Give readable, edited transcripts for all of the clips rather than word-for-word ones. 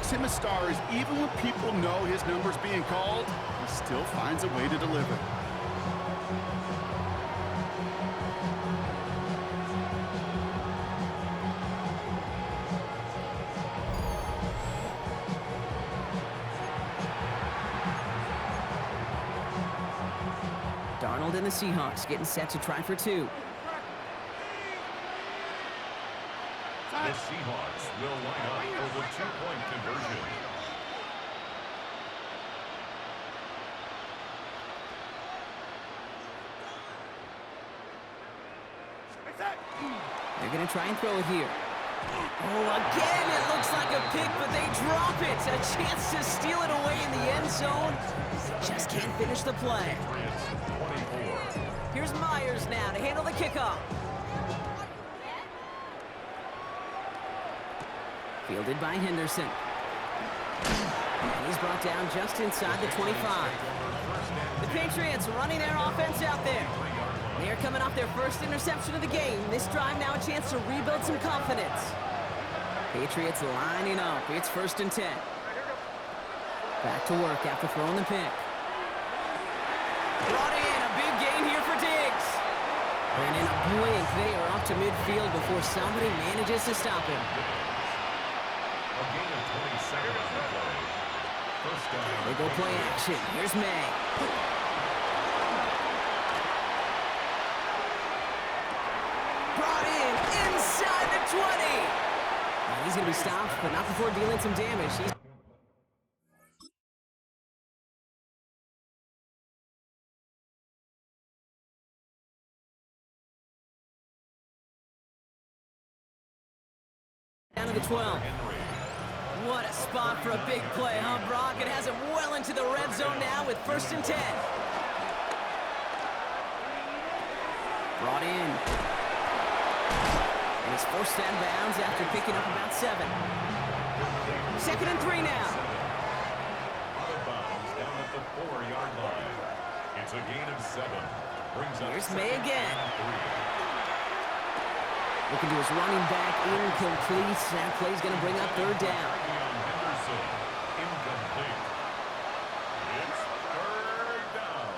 makes him a star is even when people know his number's being called, he still finds a way to deliver. Darnold and the Seahawks getting set to try for two. The Seahawks will line up for the two-point conversion. They're going to try and throw it here. Oh, again, it looks like a pick, but they drop it. A chance to steal it away in the end zone. Just can't finish the play. Here's Myers now to handle the kickoff. Fielded by Henderson. And he's brought down just inside the 25. The Patriots running their offense out there. They're coming off their first interception of the game. This drive now a chance to rebuild some confidence. Patriots lining up. It's 1st and 10. Back to work after throwing the pick. Brought in a big gain here for Diggs. And in a blink, they are up to midfield before somebody manages to stop him. A gain of 27 on the play. First down. They go play action. Here's May. Brought in inside the 20. And he's going to be stopped, but not before dealing some damage. He's down to the 12. What a spot for a big play, huh, Brock? It has him well into the red zone now with 1st and 10. Brought in. And he's forced out of bounds after picking up about 7. 2nd and 3 now. Out of bounds down at the 4-yard line. It's a gain of 7. Brings up Here's May again. 3. Looking to his running back, incomplete. That play's going to bring up 3rd down. Henderson, incomplete. It's 3rd down.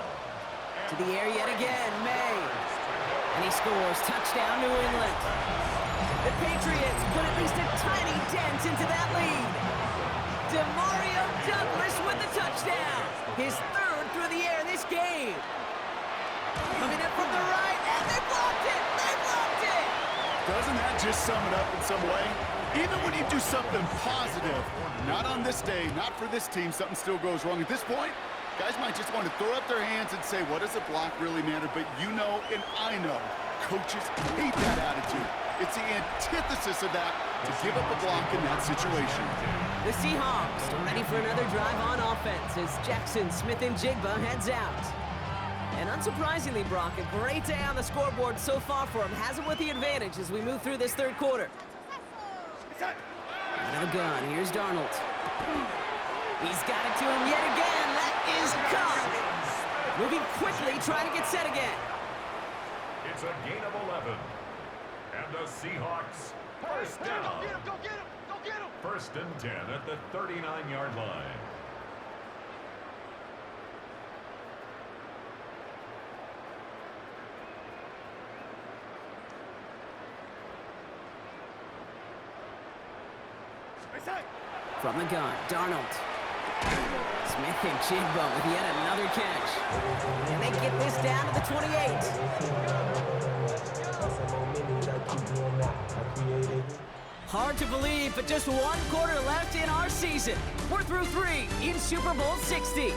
To the air yet again, May. And he scores. Touchdown, New England. The Patriots put at least a tiny dent into that lead. Demario Douglas with the touchdown. His 3rd through the air this game. Coming in from the right, and they blocked it. They blocked it. Doesn't that just sum it up in some way? Even when you do something positive, not on this day, not for this team, something still goes wrong. At this point, guys might just want to throw up their hands and say, what does a block really matter? But you know, and I know, coaches hate that attitude. It's the antithesis of that, to give up a block in that situation. The Seahawks are ready for another drive on offense as Jackson, Smith, and Jigba heads out. And unsurprisingly, Brock, a great day on the scoreboard so far for him. Has him with the advantage as we move through this 3rd quarter. Out of the gun, here's Darnold. He's got it to him yet again. That is caught. Moving quickly, trying to get set again. It's a gain of 11. And the Seahawks, 1st down. Go get him, go get him, go get him. 1st and 10 at the 39-yard line. From the gun, Darnold. Smith and Jigba with yet another catch. And they get this down to the 28. Hard to believe, but just 1 quarter left in our season. We're through 3 in Super Bowl 60.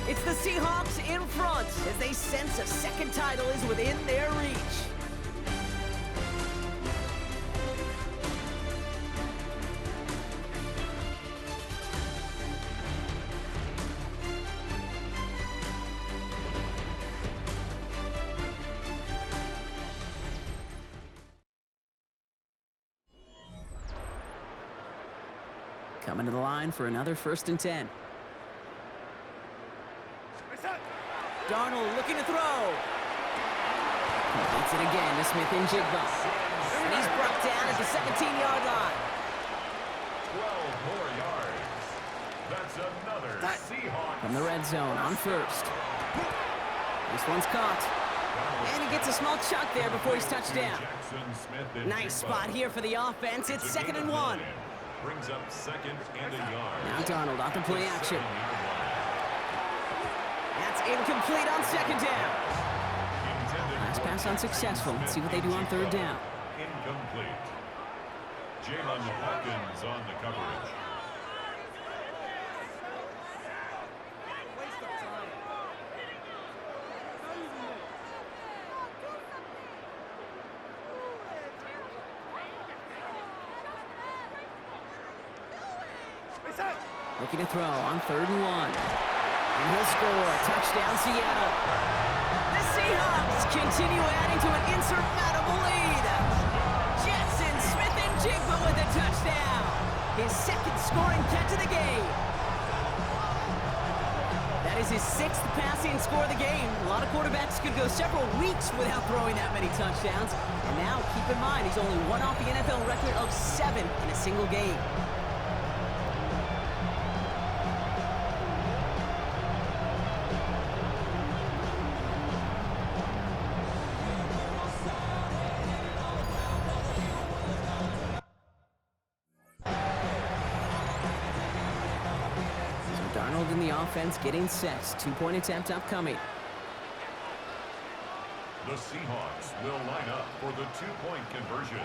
It's the Seahawks in front as they sense a 2nd title is within their reach. Coming to the line for another 1st and 10. Darnold looking to throw. Completes it again to Smith and Jigba. And he's brought down at the 17-yard line. 12 more yards. From the red zone on first. This one's caught. And he gets a small chunk there before he's touched down. Nice spot here for the offense. It's 2nd and 1. Brings up 2nd and a yard. Now Donald off the play action. That's incomplete on 2nd down. Last pass unsuccessful. Let's see what they do on 3rd down. Incomplete. Jalen Hawkins on the coverage. Looking to throw on 3rd and 1. And he'll score. Touchdown, Seattle. The Seahawks continue adding to an insurmountable lead. Jetson Smith-Njigba with a touchdown. His 2nd scoring catch of the game. That is his 6th passing score of the game. A lot of quarterbacks could go several weeks without throwing that many touchdowns. And now, keep in mind, he's only one off the NFL record of 7 in a single game. Darnold in the offense getting set. 2-point attempt upcoming. The Seahawks will line up for the 2-point conversion.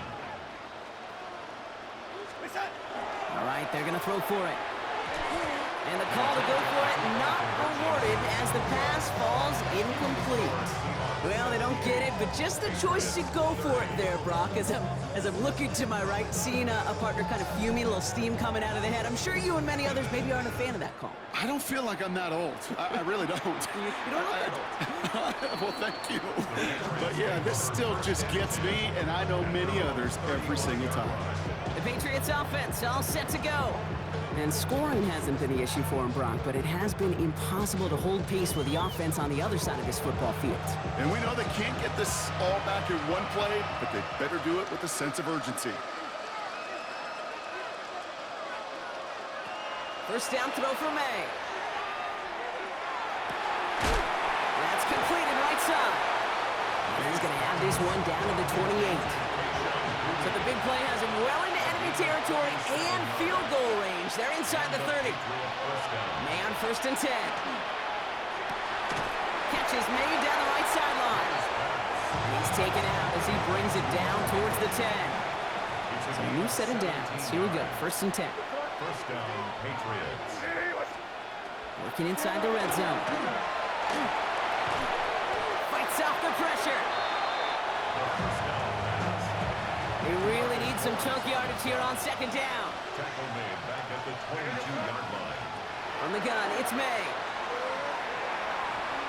All right, they're going to throw for it. And the call to go for it not rewarded as the pass falls incomplete. Well, they don't get it, but just the choice to go for it there, Brock, as I'm looking to my right, seeing a partner kind of fuming, a little steam coming out of the head. I'm sure you and many others maybe aren't a fan of that call. I don't feel like I'm that old. I really don't. You don't look that old. Well, thank you. But yeah, this still just gets me, and I know many others every single time. The Patriots offense all set to go. And scoring hasn't been the issue for him, Brock, but it has been impossible to hold pace with the offense on the other side of this football field. And we know they can't get this all back in one play, but they better do it with a sense of urgency. First down throw for May. That's completed right side. And he's going to have this one down to the 28. So the big play has him well into enemy territory and field goal range. They're inside the 30. May on 1st and 10. Catches May down the right sideline. And he's taken out as he brings it down towards the 10. So a new set of downs. Here we go, 1st and 10. First down, Patriots. Working inside the red zone. Fights off the pressure. They really need some chunk yardage here on 2nd down. Tackle made back at the 22-yard line. From the gun, it's May.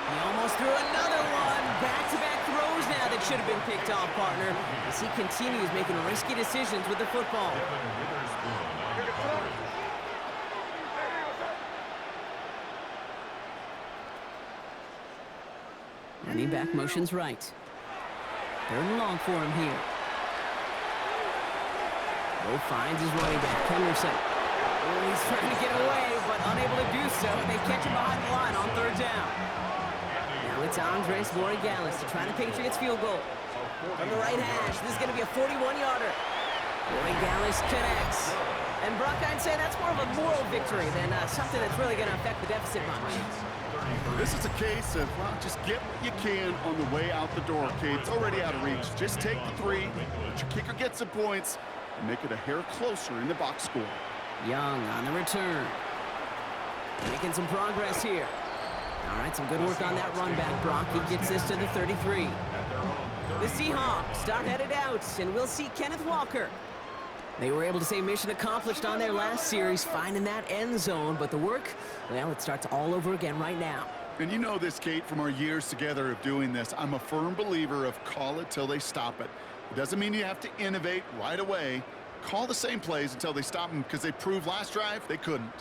He almost threw another one. Back-to-back throws now that should have been picked off, partner, as he continues making risky decisions with the football. Devin Witherspoon on the coverage. Running back motions right. 3rd and long for him here. Bo finds his running back, Henderson. Oh, he's trying to get away, but unable to do so. They catch him behind the line on 3rd down. Now it's Andres Borregales to try the Patriots field goal. From the right hash, this is going to be a 41-yarder. Borregales connects. And Brock, I'd say that's more of a moral victory than something that's really going to affect the deficit much. This is a case of, well, just get what you can on the way out the door, okay? It's already out of reach. Just take the 3, let your kicker get some points, and make it a hair closer in the box score. Young on the return. Making some progress here. All right, some good work on that run back, Brock. He gets this to the 33. The Seahawks start headed out, and we'll see Kenneth Walker. They were able to say mission accomplished on their last series, finding that end zone, but the work, well, it starts all over again right now. And you know this, Kate, from our years together of doing this. I'm a firm believer of call it till they stop it. It doesn't mean you have to innovate right away. Call the same plays until they stop them, because they proved last drive they couldn't.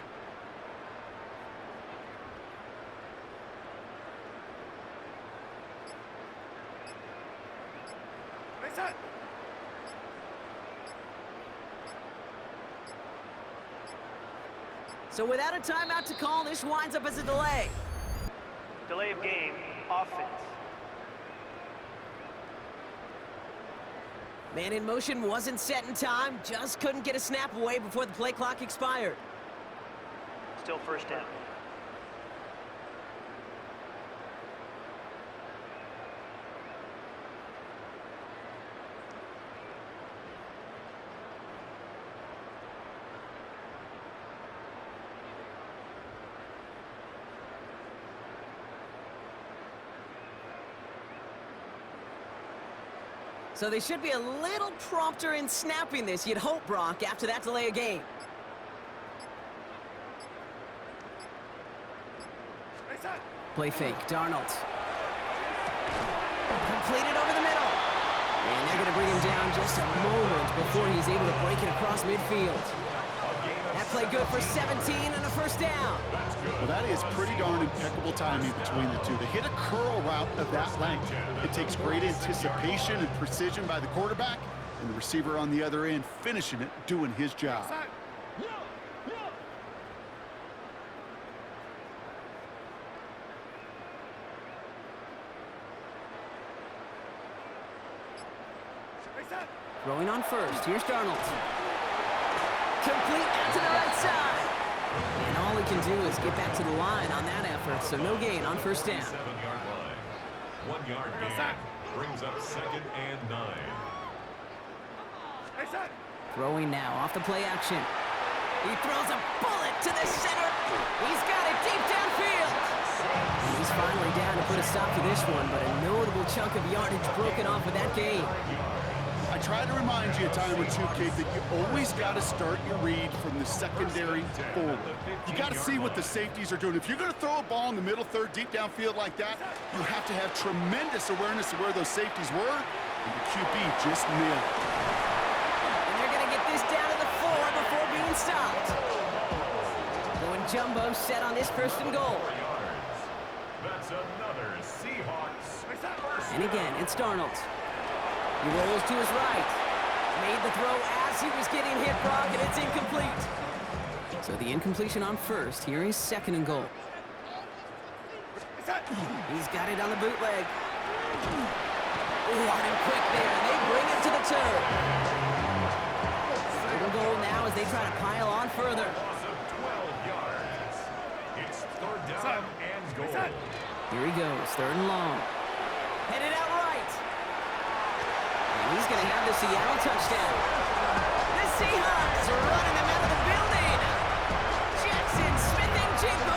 So without a timeout to call, this winds up as a delay. Delay of game, offense. Man in motion wasn't set in time, just couldn't get a snap away before the play clock expired. Still first down. So they should be a little prompter in snapping this, you'd hope, Brock, after that delay of game. Play fake, Darnold. Completed over the middle. And they're going to bring him down just a moment before he's able to break it across midfield. That play good for 17 and a first down. Well, that is pretty darn impeccable timing between the two. They hit a curl route of that length. It takes great anticipation and precision by the quarterback, and the receiver on the other end finishing it, doing his job. Throwing on first. Here's Darnold. Complete out to the right side. And all he can do is get back to the line on that effort, so no gain on first down. 7-yard line. 1 yard gain. Brings up 2nd and 9. Throwing now off the play action. He throws a bullet to the center. He's got it deep downfield. And he's finally down to put a stop to this one, but a notable chunk of yardage broken off with that gain. I try to remind you a time or two, kid, that you always got to start your read from the secondary forward. You got to see what the safeties are doing. If you're going to throw a ball in the middle third, deep downfield like that, you have to have tremendous awareness of where those safeties were, and the QB just nailed it. And they're going to get this down to the 4 before being stopped. Going jumbo set on this first and goal. That's another Seahawks. And again, it's Darnold. He rolls to his right. Made the throw as he was getting hit, Brock, and it's incomplete. So the incompletion on first. Here is 2nd and goal. He's got it on the bootleg. Ooh, on him quick there. They bring it to the turf. 3rd and goal now as they try to pile on further. Loss of 12 yards. It's 3rd down and goal. Here he goes, 3rd and long. Headed out right. And he's going to have the Seattle touchdown. The Seahawks are running them out of the building. Jackson Smith-Njigba.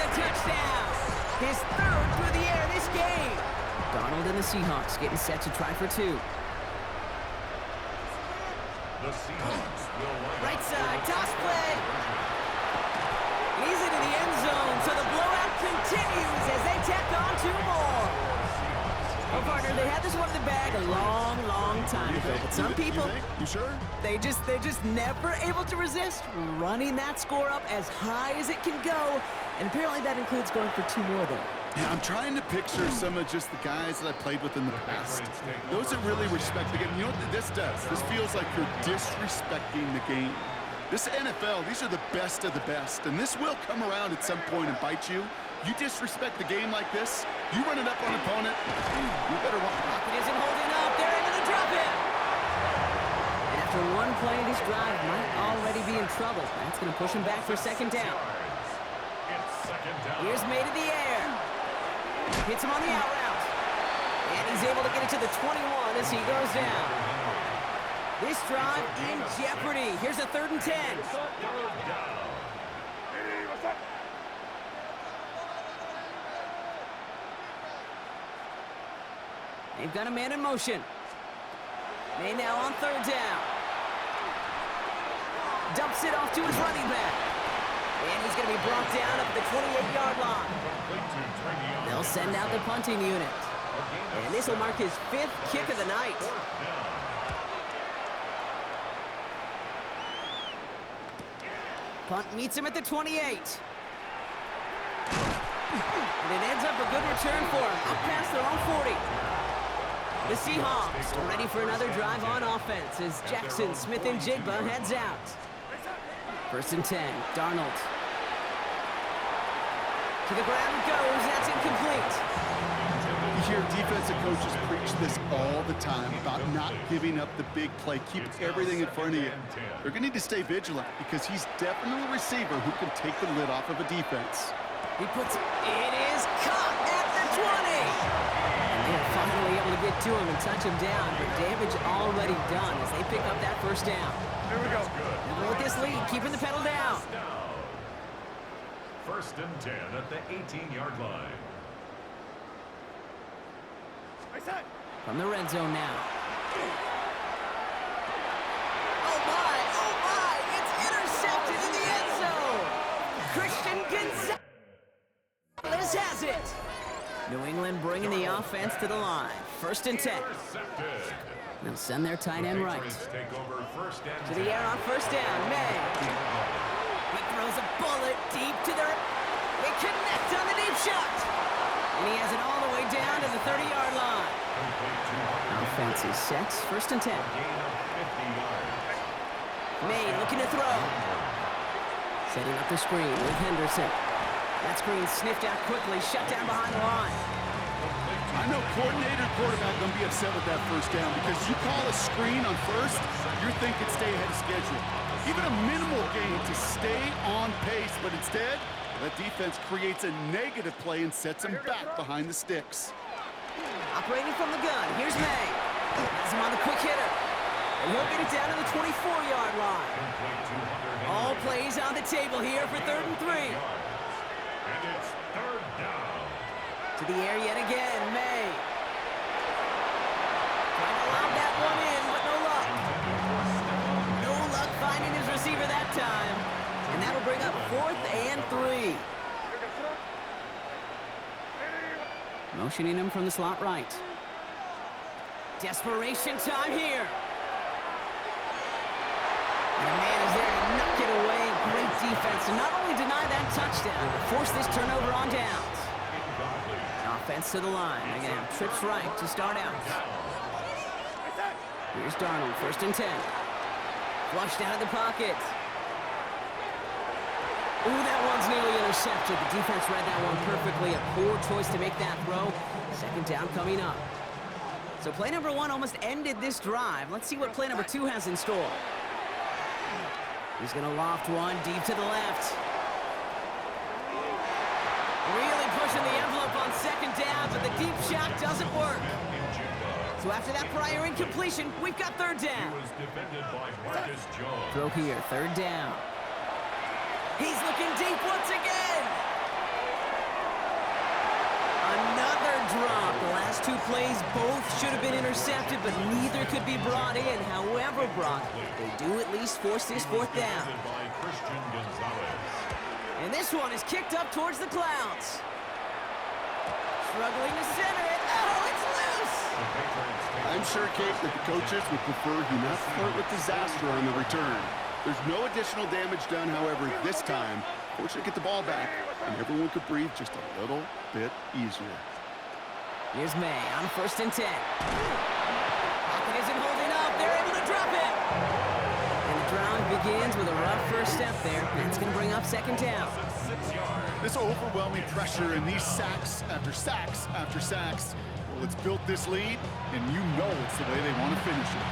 A touchdown. His 3rd through the air this game. Donald and the Seahawks getting set to try for 2. The Seahawks will line Right up side, for the toss play. He's into the end zone, so the blowout continues as they tack on 2 more. Oh, partner, they had this one in the bag a long, long time ago, but some people, You sure? they're just never able to resist running that score up as high as it can go, and apparently that includes going for 2 more there. Yeah, I'm trying to picture some of just the guys that I played with in the past. Those that really respect the game. You know what this does? This feels like you're disrespecting the game. This NFL, these are the best of the best, and this will come around at some point and bite you. You disrespect the game like this, you run it up on an opponent, you better run. It isn't holding up. They're able to drop it. And after one play, this drive might already be in trouble. That's going to push him back for 2nd down. It's 2nd down. Here's made in the air. Hits him on the out route. And he's able to get it to the 21 as he goes down. This drive in jeopardy. Here's a 3rd and 10. They've got a man in motion. May now on 3rd down. Dumps it off to his running back. And he's going to be brought down up at the 28-yard line. They'll send out the punting unit. And this will mark his 5th kick of the night. Punt meets him at the 28. And it ends up a good return for him, up past their own 40. The Seahawks are ready for another drive on offense as Jackson Smith-Njigba heads out. First and 10, Darnold. To the ground it goes, that's incomplete. You hear defensive coaches preach this all the time about not giving up the big play. Keep everything in front of you. They're going to need to stay vigilant because he's definitely a receiver who can take the lid off of a defense. He puts it is caught at the 20. And they're finally able to get to him and touch him down, but damage already done as they pick up that first down. Here we go. Even with this lead, keeping the pedal down. First and 10 at the 18-yard line. From the red zone now. Oh my, it's intercepted in the end zone. Christian Gonzalez has it. New England bringing the offense to the line. First and 10. They'll send their tight end right. To the air on first down, May. He throws a bullet deep to the... They connect on the deep shot. And he has it all the way down to the 30-yard line. Offense is set. First and 10. May looking to throw. Setting up the screen with Henderson. That screen sniffed out quickly, shut down behind the line. I know coordinator quarterback going to be upset with that first down because you call a screen on first, you're thinking stay ahead of schedule. Even a minimal gain to stay on pace, but instead, that defense creates a negative play and sets him back behind the sticks. Operating from the gun, here's May. Has him on the quick hitter. And he'll get it down to the 24-yard line. All plays on the table here for 3rd and 3. And it's 3rd down. To the air yet again, May. Trying to lob that one in, but no luck. No luck finding his receiver that time. And that'll bring up 4th and 3. Motioning him from the slot right. Desperation time here. And a man is there to knock it away. Great defense to not only deny that touchdown, but force this turnover on downs. Offense to the line. They're going to have trips right to start out. Here's Darnold, first and 10. Flushed out of the pocket. Ooh, that one's nearly intercepted. The defense read that one perfectly. A poor choice to make that throw. Second down coming up. So play number 1 almost ended this drive. Let's see what play number 2 has in store. He's going to loft one deep to the left. Really pushing the envelope on second down, but the deep shot doesn't work. So after that prior incompletion, we've got 3rd down. Throw here, 3rd down. He's looking deep once again. Another drop. The last 2 plays both should have been intercepted, but neither could be brought in. However, Brock, they do at least force this 4th down. And this one is kicked up towards the clouds. Struggling to center it. Oh, it's loose. I'm sure, Kate, that the coaches would prefer you not flirt with disaster on the return. There's no additional damage done, however, this time. Fortunately, get the ball back, and everyone could breathe just a little bit easier. Here's May on first and 10. Pocket isn't holding up. They're able to drop it. And the drive begins with a rough first step there. That's going to bring up second down. This overwhelming pressure and these sacks after sacks after sacks. Well, it's built this lead, and you know it's the way they want to finish it.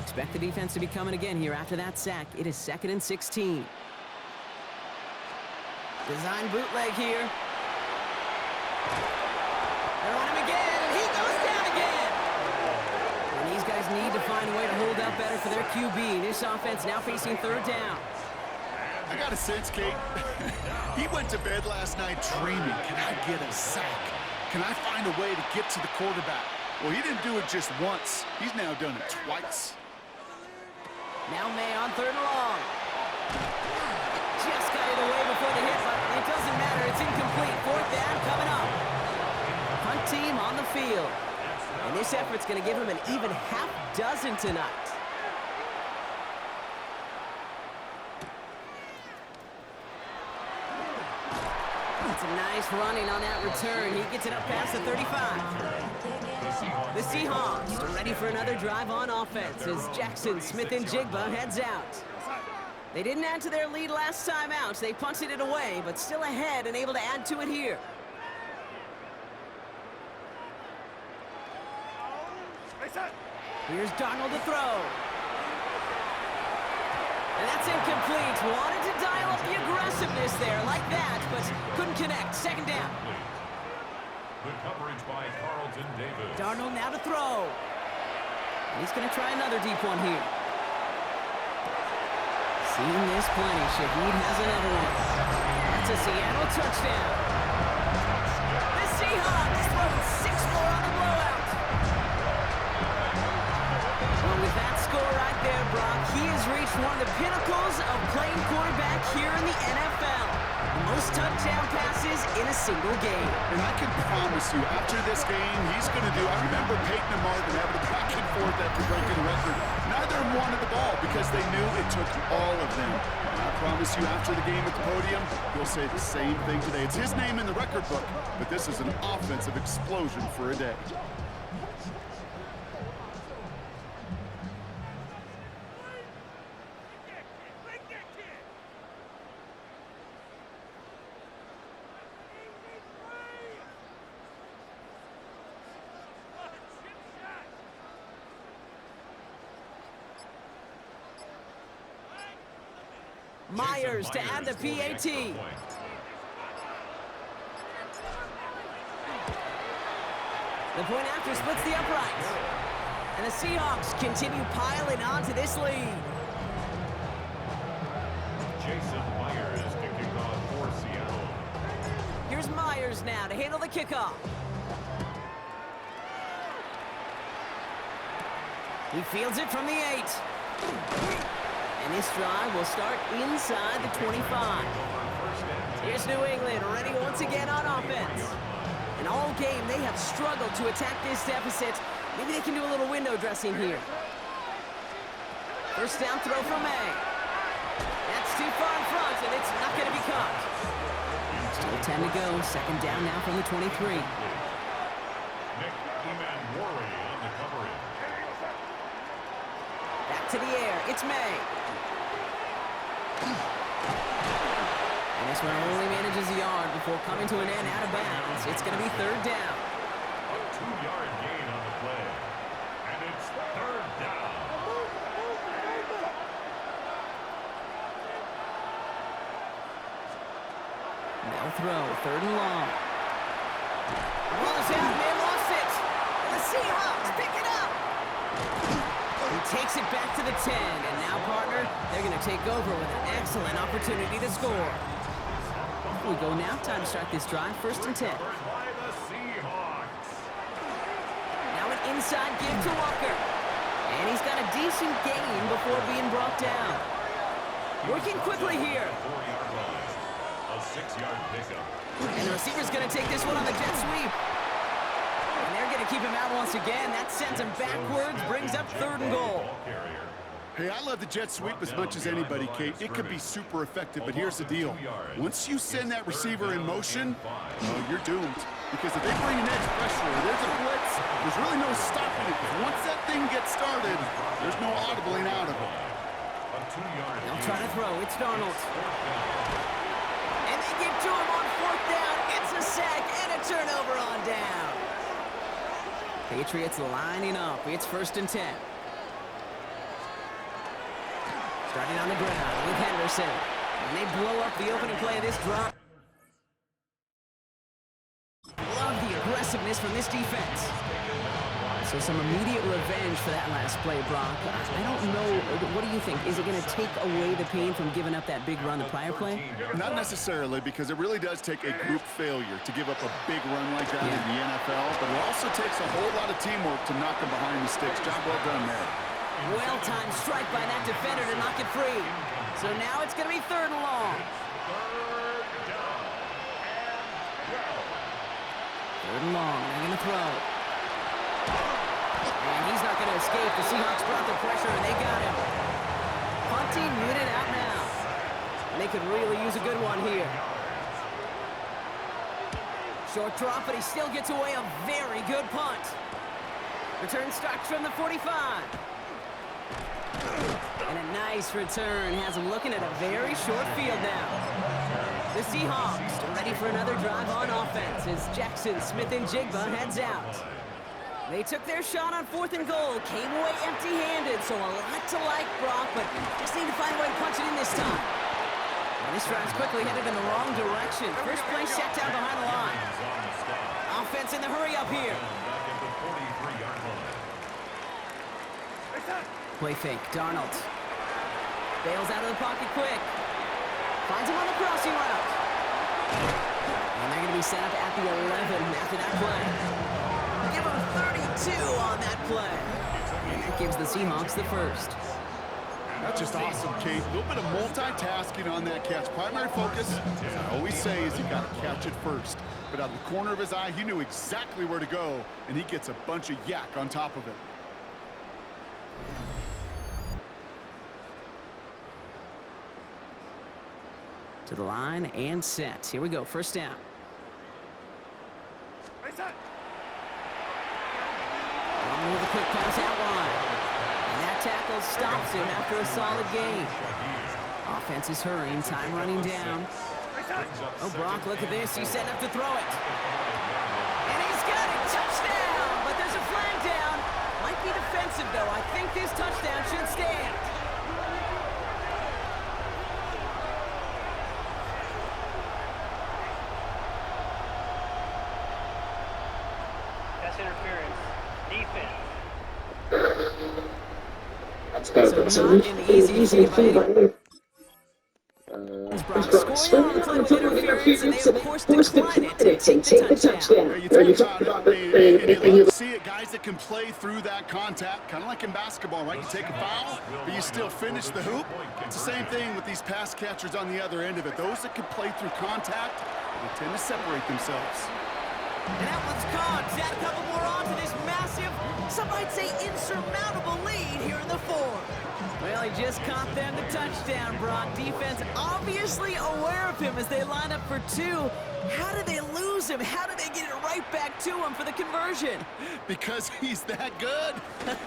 Expect the defense to be coming again here after that sack. It is 2nd and 16. Design bootleg here. They're on him again, and he goes down again. And these guys need to find a way to hold up better for their QB. This offense now facing 3rd down. I got a sense, Kate. He went to bed last night dreaming, can I get a sack? Can I find a way to get to the quarterback? Well, he didn't do it just once. He's now done it twice. Now May on 3rd and long. Just got it away before the hit, but it doesn't matter. It's incomplete. 4th down coming up. Punt team on the field. And this effort's going to give him an even half dozen tonight. That's a nice running on that return. He gets it up past the 35. The Seahawks are ready for another drive on offense as Jackson, Smith, and Jigba heads out. They didn't add to their lead last time out. They punted it away, but still ahead and able to add to it here. Here's Darnold to throw. And that's incomplete. Wanted to dial up the aggressiveness there like that, but couldn't connect. Second down. The coverage by Carlton Davis. Darnold now to throw. And he's going to try another deep one here. Seen this plenty. Shaheed has another one. That's a Seattle touchdown. The Seahawks throwing 6 more on the blowout. Well, with that score right there, Brock, he has reached one of the pinnacles of playing quarterback here in the NFL. The most touchdown passes in a single game. And I can promise you, after this game, he's going to do, I remember Peyton and Marvin having a back and forth after breaking the record. Neither of them wanted the ball because they knew it took all of them. And I promise you, after the game at the podium, he'll say the same thing today. It's his name in the record book, but this is an offensive explosion for a day. Myers to add the PAT. The point after splits the uprights. And the Seahawks continue piling on to this lead. Jason Myers to kick off for Seattle. Here's Myers now to handle the kickoff. He fields it from the 8. And this drive will start inside the 25. Here's New England ready once again on offense. And all game, they have struggled to attack this deficit. Maybe they can do a little window dressing here. First down throw from May. That's too far in front, and it's not going to be caught. Still 10 to go. Second down now from the 23. Nick Emanwari on the coverage. Back to the air. It's May. And this one only manages a yard before coming to an end out of bounds. It's going to be third down. A 2-yard gain on the play. And it's third down. They'll throw. Third and long. The ball is out. They lost it. And the Seahawks pick it up. He takes it back to the 10. And now, partner, they're going to take over with an excellent opportunity to score. We go now. Time to start this drive. First and 10. By the Seahawks. Now an inside give to Walker. And he's got a decent gain before being brought down. Working quickly here. 4-yard line. A 6-yard pickup. And the receiver's going to take this one on the jet sweep. And they're going to keep him out once again. That sends him backwards, brings up third and goal. Hey, I love the jet sweep as much as anybody, Kate. It could be super effective, but here's the deal. Once you send that receiver in motion, you're doomed. Because if they bring an edge pressure or there's a blitz, there's really no stopping it. Once that thing gets started, there's no audibling out of it. They'll try to throw. It's Darnold. And they get to him on fourth down. It's a sack and a turnover on down. Patriots lining up. It's first and 10. Starting on the ground with Henderson. And they blow up the opening play of this drive. Love the aggressiveness from this defense. So some immediate revenge for that last play, Brock. I don't know. What do you think? Is it going to take away the pain from giving up that big run the prior play? Not necessarily, because it really does take a group failure to give up a big run like that in the NFL. But it also takes a whole lot of teamwork to knock them behind the sticks. Job well done there. Well-timed strike by that defender to knock it free. So now it's going to be third and long. Third and long. They're going to throw. And he's not going to escape. The Seahawks brought the pressure, and they got him. Punting unit out now. And they could really use a good one here. Short drop, but he still gets away a very good punt. Return starts from the 45. And a nice return has him looking at a very short field now. The Seahawks are ready for another drive on offense as Jackson, Smith, and Jigba heads out. They took their shot on 4th and goal, came away empty-handed, so a lot to like, Brock, but just need to find a way to punch it in this time. And this drive's quickly headed in the wrong direction. First play set down behind the line. Offense in the hurry up here. Play fake, Darnold. Bails out of the pocket quick. Finds him on the crossing route. And they're going to be set up at the 11 after that play. Give him 32 on that play. And that gives the Seahawks the first. That's just awesome, Kate. A little bit of multitasking on that catch. Primary focus, as I always say, is you got to catch it first. But out of the corner of his eye, he knew exactly where to go, and he gets a bunch of yak on top of it. To the line and set. Here we go, first down. On with a quick pass out wide. And that tackle stops him after a solid gain. Offense is hurrying, time running down. Oh, Brock, look at this. He's setting up to throw it. And he's got it. Touchdown! But there's a flag down. Might be defensive, though. I think this touchdown should stand. That's interference. Defense. So not an easy thing by any. Brock scoring on the play with interference, and they, of course, decline it to take the touchdown. You talk about it, and you see it, guys that can play through that contact, kind of like in basketball, right? You take a foul, but you still finish the hoop. It's the same thing with these pass catchers on the other end of it. Those that can play through contact, they tend to separate themselves. And that one's caught. Add a couple more on to this massive, some might say insurmountable lead here in the fourth. Well, he just caught them the touchdown, Brock. Defense obviously aware of him as they line up for two. How did they lose him? How did they get it right back to him for the conversion? Because he's that good.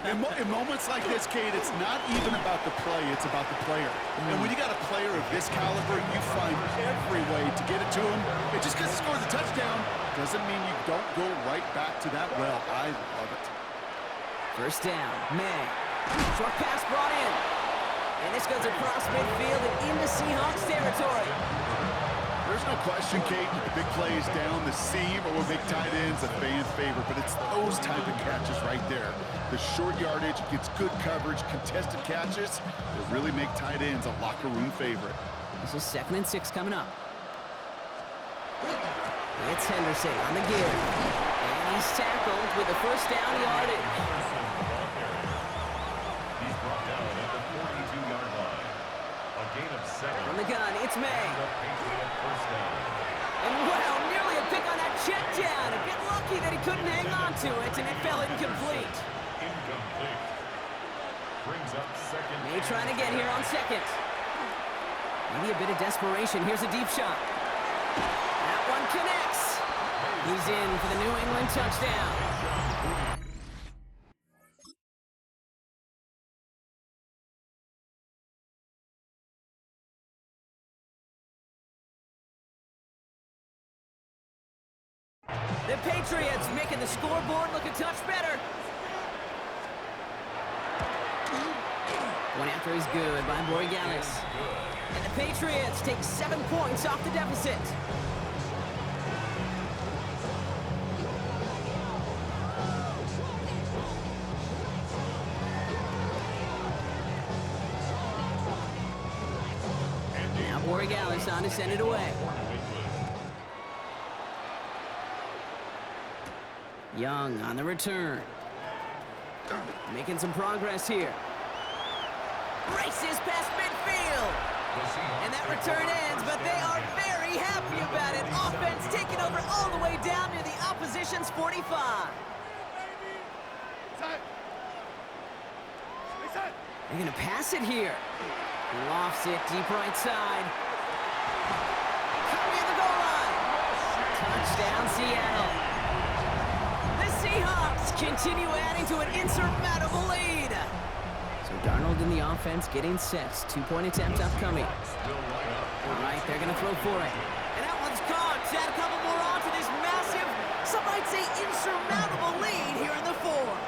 In moments like this, Kate, it's not even about the play, it's about the player. And when you got a player of this caliber, you find every way to get it to him. And just because he scores a touchdown doesn't mean you don't go right back to that well. I love it. First down, May. Short pass brought in. And this goes across midfield and into Seahawks territory. There's no question, Kate, the big plays down the seam or big tight ends a fan favorite, but it's those type of catches right there. The short yardage, gets good coverage, contested catches that really make tight ends a locker room favorite. This is 2nd and 6 coming up. It's Henderson on the give. And he's tackled with a first down yardage. From the gun, it's May. And wow, nearly a pick on that check down. A bit lucky that he couldn't hang on to it, and it fell incomplete. May trying to get here on second. Maybe a bit of desperation. Here's a deep shot. That one connects. He's in for the New England touchdown. The Patriots making the scoreboard look a touch better. One after is good by Borregales. And the Patriots take 7 points off the deficit. Now Borregales on to send it away. Young on the return. Making some progress here. Races past midfield. And that return ends, but they are very happy about it. Offense taking over all the way down near the opposition's 45. They're going to pass it here. Lofts it deep right side. Coming in the goal line. Touchdown, Seattle. The Seahawks continue adding to an insurmountable lead. So Darnold in the offense getting set. 2-point attempt upcoming. All right, they're going to throw for it. And that one's caught. Add a couple more on to this massive, some might say insurmountable lead here in the fourth.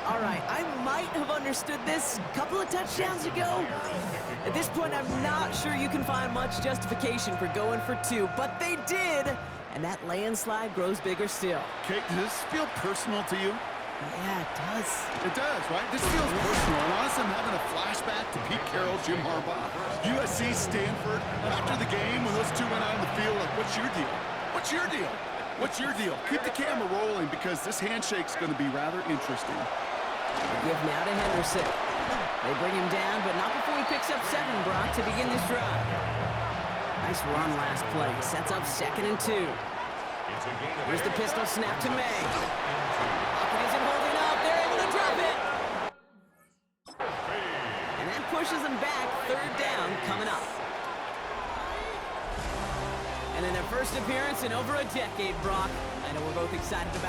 All right, I might have understood this a couple of touchdowns ago. At this point, I'm not sure you can find much justification for going for two, but they did, and that landslide grows bigger still. Kate, does this feel personal to you? Yeah, it does. It does, right? This feels personal. And honestly, I'm having a flashback to Pete Carroll, Jim Harbaugh, USC, Stanford. After the game, when those two went out on the field, like, what's your deal? What's your deal? What's your deal? Keep the camera rolling because this handshake's going to be rather interesting. Give now to Henderson. They bring him down, but not before he picks up 7, Brock, to begin this drive. Nice run last play. Sets up 2nd and 2. Here's the pistol snap to May. Hopkins isn't holding up. They're able to drop it. And that pushes them back. 3rd down coming up. And in their first appearance in over a decade, Brock, I know we're both excited about